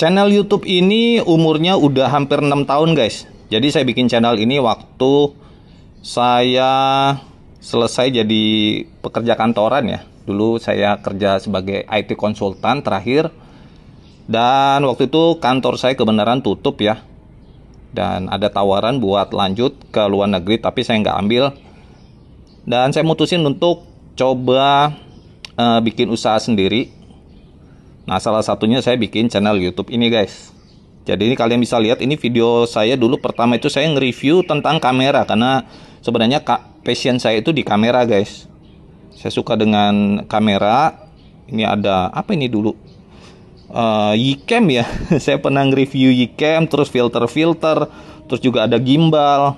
Channel YouTube ini umurnya udah hampir 6 tahun guys. Jadi saya bikin channel ini waktu saya selesai jadi pekerja kantoran ya. Dulu saya kerja sebagai IT konsultan terakhir. Dan waktu itu kantor saya kebenaran tutup ya. Dan ada tawaran buat lanjut ke luar negeri, tapi saya nggak ambil. Dan saya mutusin untuk coba bikin usaha sendiri. Nah, salah satunya saya bikin channel YouTube ini guys. Jadi ini kalian bisa lihat, ini video saya dulu pertama itu saya nge-review tentang kamera. Karena sebenarnya passion saya itu di kamera guys. Saya suka dengan kamera. Ini ada, apa ini dulu? Yicam ya. Saya pernah nge-review Yicam, terus filter-filter, terus juga ada gimbal.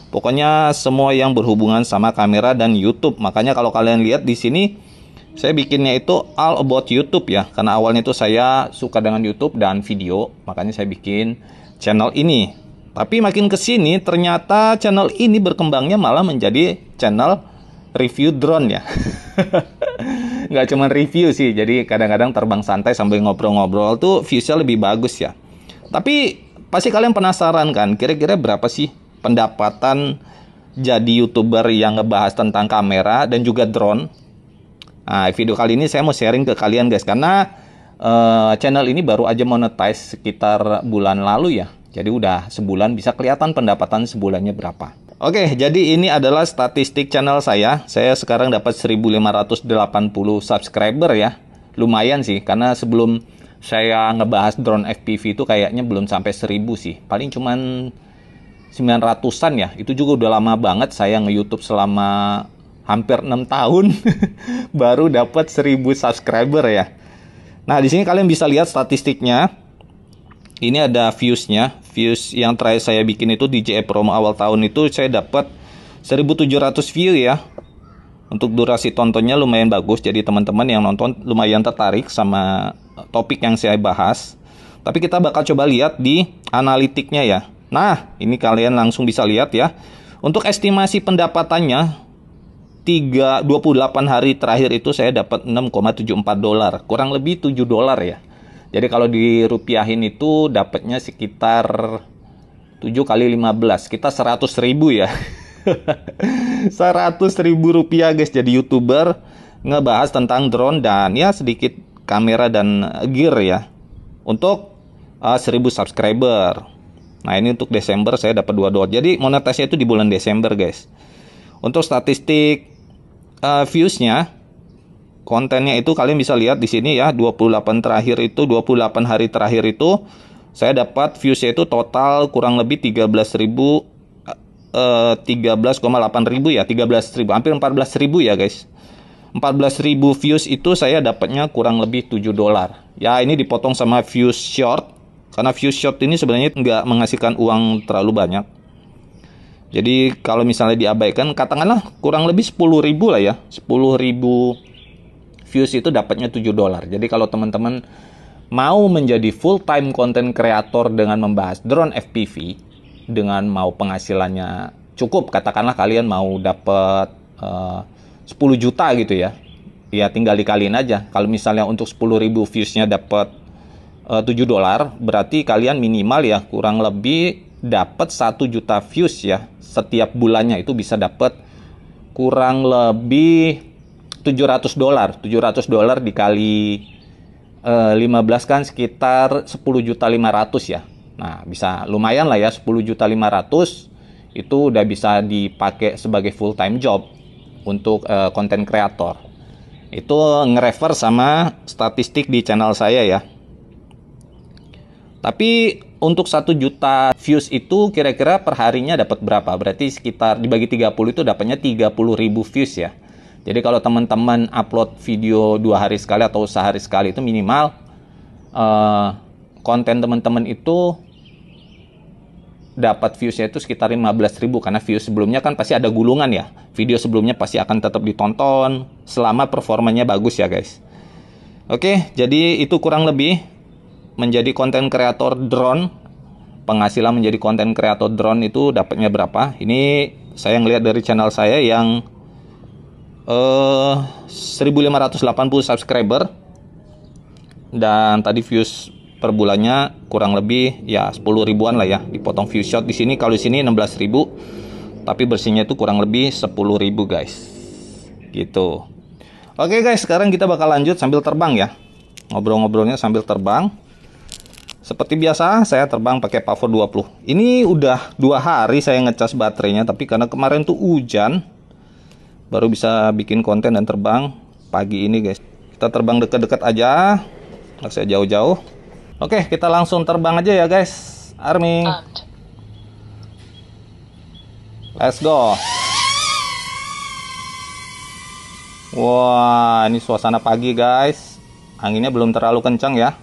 Pokoknya semua yang berhubungan sama kamera dan YouTube. Makanya kalau kalian lihat di sini, saya bikinnya itu all about YouTube ya. Karena awalnya itu saya suka dengan YouTube dan video, makanya saya bikin channel ini. Tapi makin kesini ternyata channel ini berkembangnya malah menjadi channel review drone ya. Nggak cuma review sih, jadi kadang-kadang terbang santai sambil ngobrol-ngobrol tuh viewsnya lebih bagus ya. Tapi pasti kalian penasaran kan, kira-kira berapa sih pendapatan jadi YouTuber yang ngebahas tentang kamera dan juga drone? Nah, video kali ini saya mau sharing ke kalian guys, karena channel ini baru aja monetize sekitar bulan lalu ya. Jadi udah sebulan, bisa kelihatan pendapatan sebulannya berapa. Oke, jadi ini adalah statistik channel saya. Saya sekarang dapat 1580 subscriber ya. Lumayan sih, karena sebelum saya ngebahas drone FPV itu kayaknya belum sampai 1000 sih. Paling cuman 900-an ya. Itu juga udah lama banget saya nge-YouTube selama hampir 6 tahun baru dapat 1000 subscriber ya. Nah, di sini kalian bisa lihat statistiknya. Ini ada viewsnya. Views yang terakhir saya bikin itu di JE Promo awal tahun itu saya dapat 1700 view ya. Untuk durasi tontonnya lumayan bagus. Jadi teman-teman yang nonton lumayan tertarik sama topik yang saya bahas. Tapi kita bakal coba lihat di analitiknya ya. Nah, ini kalian langsung bisa lihat ya. Untuk estimasi pendapatannya 28 hari terakhir itu saya dapat 6,74 dolar, kurang lebih 7 dolar ya. Jadi kalau dirupiahin itu dapatnya sekitar 7 kali 15, kita 100.000 ya. 100.000 rupiah guys jadi YouTuber ngebahas tentang drone dan ya sedikit kamera dan gear ya. Untuk 1000 subscriber. Nah, ini untuk Desember saya dapat 2 dolar. Jadi monetasnya itu di bulan Desember guys. Untuk statistik viewsnya, kontennya itu kalian bisa lihat di sini ya, 28 hari terakhir itu saya dapat viewsnya itu total kurang lebih 13,8 ribu ya, 13.000, hampir 14.000 ya guys. 14.000 views itu saya dapatnya kurang lebih 7 dolar. Ya, ini dipotong sama views short, karena views short ini sebenarnya nggak menghasilkan uang terlalu banyak. Jadi kalau misalnya diabaikan, katakanlah kurang lebih 10.000 lah ya. 10.000 views itu dapatnya 7 dolar. Jadi kalau teman-teman mau menjadi full time content creator dengan membahas drone FPV, dengan mau penghasilannya cukup, katakanlah kalian mau dapat 10 juta gitu ya. Ya tinggal dikaliin aja. Kalau misalnya untuk 10.000 viewsnya dapat 7 dolar, berarti kalian minimal ya kurang lebih dapat 1 juta views ya. Setiap bulannya itu bisa dapat kurang lebih 700 dolar. 700 dolar dikali 15 kan sekitar 10.500.000 ya. Nah, bisa lumayan lah ya, 10.500.000 itu udah bisa dipakai sebagai full time job untuk content creator. Itu nge-refer sama statistik di channel saya ya. Tapi untuk 1 juta views itu kira-kira per harinya dapat berapa? Berarti sekitar dibagi 30 itu dapatnya 30.000 views ya. Jadi kalau teman-teman upload video 2 hari sekali atau sehari sekali itu minimal konten teman-teman itu dapat viewsnya itu sekitar 15.000, karena views sebelumnya kan pasti ada gulungan ya. Video sebelumnya pasti akan tetap ditonton selama performanya bagus ya guys. Oke, jadi itu kurang lebih menjadi konten kreator drone. Penghasilan menjadi konten kreator drone itu dapatnya berapa? Ini saya ngelihat dari channel saya yang 1580 subscriber. Dan tadi views per bulannya kurang lebih ya 10 ribuan lah ya, dipotong view shot di sini. Kalau di sini 16.000, tapi bersihnya itu kurang lebih 10.000 guys. Gitu. Oke guys, sekarang kita bakal lanjut sambil terbang ya. Ngobrol-ngobrolnya sambil terbang. Seperti biasa, saya terbang pakai Power 20. Ini udah 2 hari saya ngecas baterainya, tapi karena kemarin tuh hujan, baru bisa bikin konten dan terbang pagi ini guys. Kita terbang dekat-dekat aja, nggak usah jauh-jauh. Oke, kita langsung terbang aja ya guys. Army, let's go. Wah, ini suasana pagi guys. Anginnya belum terlalu kencang ya.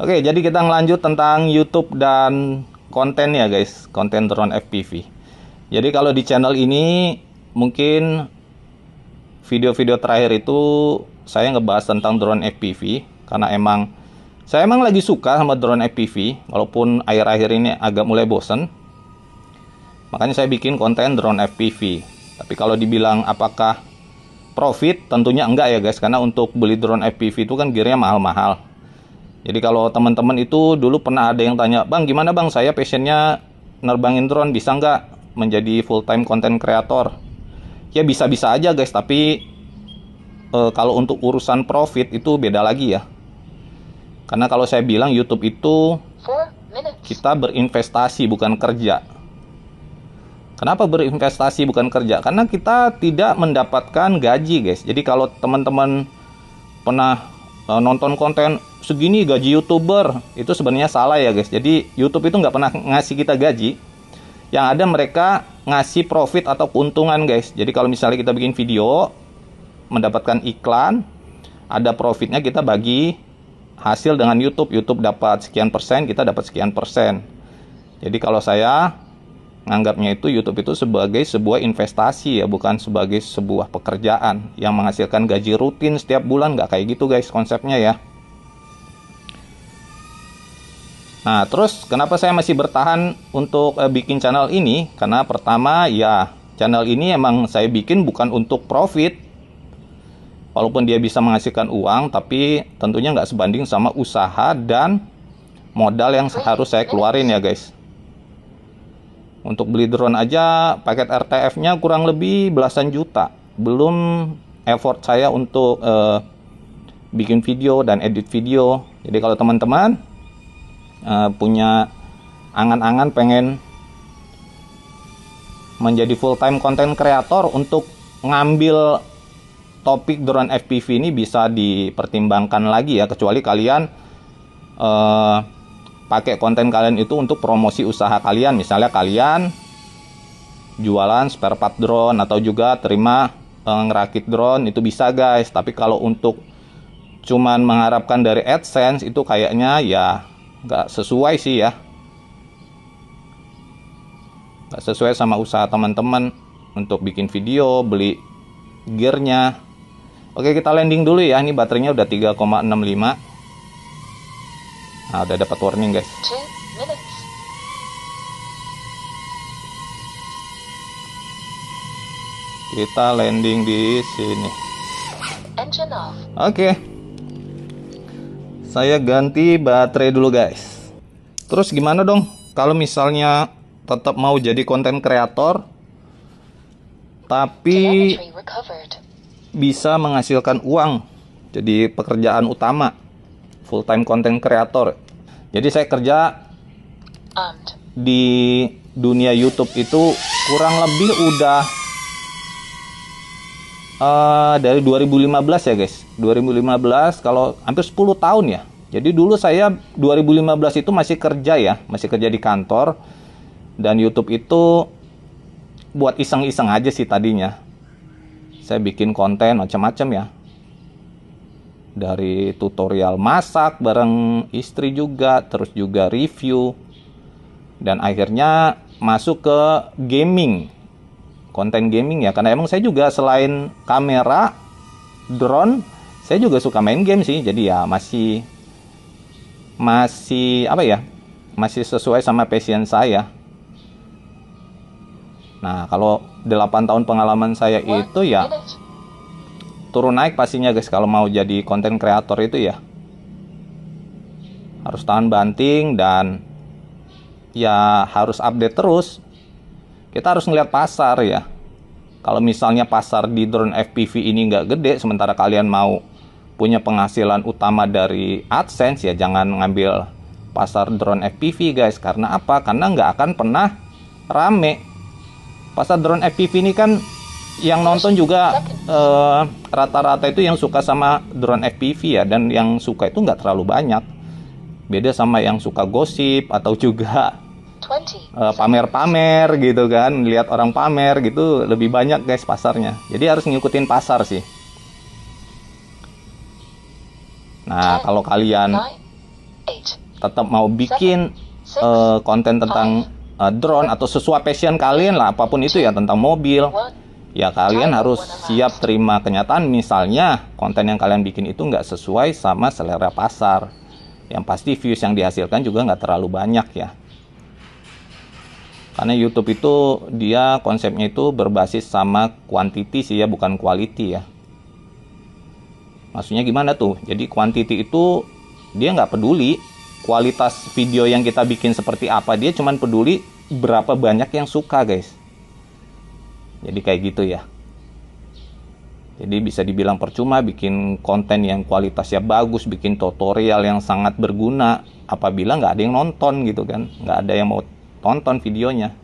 Oke, jadi kita ngelanjut tentang YouTube dan konten ya guys, konten drone FPV. Jadi kalau di channel ini mungkin video-video terakhir itu saya ngebahas tentang drone FPV karena saya emang lagi suka sama drone FPV, walaupun akhir-akhir ini agak mulai bosen. Makanya saya bikin konten drone FPV. Tapi kalau dibilang apakah profit, tentunya enggak ya guys, karena untuk beli drone FPV itu kan gearnya mahal-mahal. Jadi kalau teman-teman itu dulu pernah ada yang tanya, "Bang, gimana bang, saya passionnya nerbangin drone, bisa nggak menjadi full time content creator?" Ya bisa-bisa aja guys, tapi kalau untuk urusan profit itu beda lagi ya. Karena kalau saya bilang YouTube itu kita berinvestasi bukan kerja. Kenapa berinvestasi bukan kerja? Karena kita tidak mendapatkan gaji guys. Jadi kalau teman-teman pernah nonton konten segini gaji YouTuber, itu sebenarnya salah ya guys. Jadi YouTube itu nggak pernah ngasih kita gaji. Yang ada mereka ngasih profit atau keuntungan guys. Jadi kalau misalnya kita bikin video, mendapatkan iklan, ada profitnya, kita bagi hasil dengan YouTube. YouTube dapat sekian persen, kita dapat sekian persen. Jadi kalau saya nganggapnya itu YouTube itu sebagai sebuah investasi ya, bukan sebagai sebuah pekerjaan yang menghasilkan gaji rutin setiap bulan. Nggak kayak gitu guys konsepnya ya. Nah terus kenapa saya masih bertahan untuk bikin channel ini? Karena pertama ya, channel ini emang saya bikin bukan untuk profit. Walaupun dia bisa menghasilkan uang, tapi tentunya nggak sebanding sama usaha dan modal yang harus saya keluarin ya guys. Untuk beli drone aja, paket RTF-nya kurang lebih belasan juta. Belum effort saya untuk bikin video dan edit video. Jadi kalau teman-teman punya angan-angan pengen menjadi full time content creator untuk ngambil topik drone FPV ini, bisa dipertimbangkan lagi ya, kecuali kalian pakai konten kalian itu untuk promosi usaha kalian. Misalnya kalian jualan spare part drone atau juga terima ngerakit drone, itu bisa guys. Tapi kalau untuk cuman mengharapkan dari AdSense, itu kayaknya ya nggak sesuai sih ya, nggak sesuai sama usaha teman-teman untuk bikin video, beli gearnya. Oke, kita landing dulu ya. Ini baterainya udah 3,65. Nah, udah dapat warning guys. Kita landing di sini. Oke. Saya ganti baterai dulu guys. Terus gimana dong kalau misalnya tetap mau jadi konten kreator tapi bisa menghasilkan uang, jadi pekerjaan utama, full time content creator. Jadi saya kerja di dunia YouTube itu kurang lebih udah dari 2015 ya guys. 2015, kalau hampir 10 tahun ya. Jadi dulu saya 2015 itu masih kerja ya, masih kerja di kantor. Dan YouTube itu buat iseng-iseng aja sih tadinya. Saya bikin konten macam-macam ya. Dari tutorial masak bareng istri juga, terus juga review. Dan akhirnya masuk ke gaming. Konten gaming ya, karena emang saya juga selain kamera, drone, saya juga suka main game sih. Jadi ya masih apa ya? Masih sesuai sama passion saya. Nah, kalau 8 tahun pengalaman saya itu ya turun naik pastinya guys kalau mau jadi konten kreator itu ya. harus tahan banting, dan ya harus update terus. Kita harus ngeliat pasar ya. Kalau misalnya pasar di drone FPV ini nggak gede, sementara kalian mau punya penghasilan utama dari AdSense, ya jangan ngambil pasar drone FPV guys. Karena apa? Karena nggak akan pernah rame. Pasar drone FPV ini kan yang nonton juga rata-rata itu yang suka sama drone FPV ya, dan yang suka itu nggak terlalu banyak. Beda sama yang suka gosip atau juga pamer-pamer gitu kan, lihat orang pamer gitu, lebih banyak guys pasarnya. Jadi harus ngikutin pasar sih. Nah, kalau kalian tetap mau bikin konten tentang drone atau sesuai passion kalian lah, apapun itu ya, tentang mobil, ya kalian harus siap terima kenyataan. Misalnya konten yang kalian bikin itu nggak sesuai sama selera pasar, yang pasti views yang dihasilkan juga nggak terlalu banyak ya. Karena YouTube itu dia konsepnya itu berbasis sama quantity sih ya, bukan quality ya. Maksudnya gimana tuh? Jadi quantity itu dia nggak peduli kualitas video yang kita bikin seperti apa, dia cuman peduli berapa banyak yang suka guys. Jadi kayak gitu ya. Jadi bisa dibilang percuma bikin konten yang kualitasnya bagus, bikin tutorial yang sangat berguna, apabila nggak ada yang nonton gitu kan, nggak ada yang mau tonton videonya.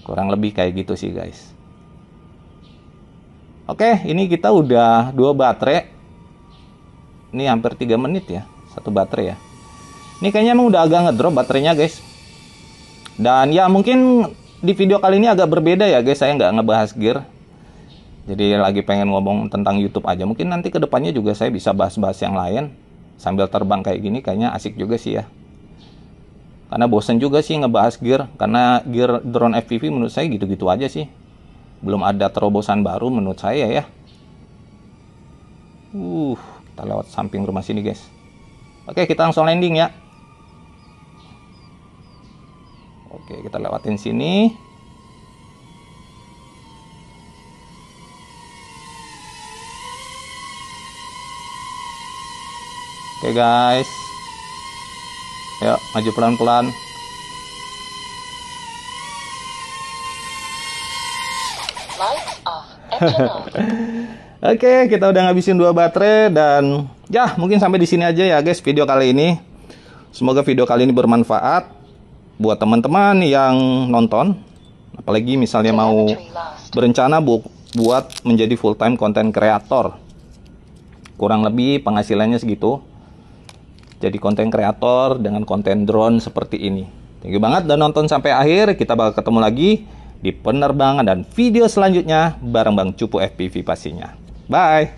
Kurang lebih kayak gitu sih guys. Oke, ini kita udah 2 baterai. Ini hampir 3 menit ya, 1 baterai ya. Ini kayaknya emang udah agak ngedrop baterainya guys. Dan ya mungkin di video kali ini agak berbeda ya guys, saya nggak ngebahas gear. Jadi lagi pengen ngomong tentang YouTube aja. Mungkin nanti kedepannya juga saya bisa bahas-bahas yang lain sambil terbang kayak gini, kayaknya asik juga sih ya. Karena bosen juga sih ngebahas gear, karena gear drone FPV menurut saya gitu-gitu aja sih. Belum ada terobosan baru menurut saya ya. Kita lewat samping rumah sini guys. Oke, kita langsung landing ya. Oke, kita lewatin sini. Oke guys. Yuk, maju pelan-pelan. Oke, kita udah ngabisin 2 baterai, dan ya mungkin sampai di sini aja ya guys video kali ini. Semoga video kali ini bermanfaat buat teman-teman yang nonton, apalagi misalnya mau berencana buat menjadi full time content creator. Kurang lebih penghasilannya segitu. Jadi konten kreator dengan konten drone seperti ini. Thank you banget dan nonton sampai akhir. Kita bakal ketemu lagi di penerbangan dan video selanjutnya bareng Bang Cupu FPV pastinya. Bye.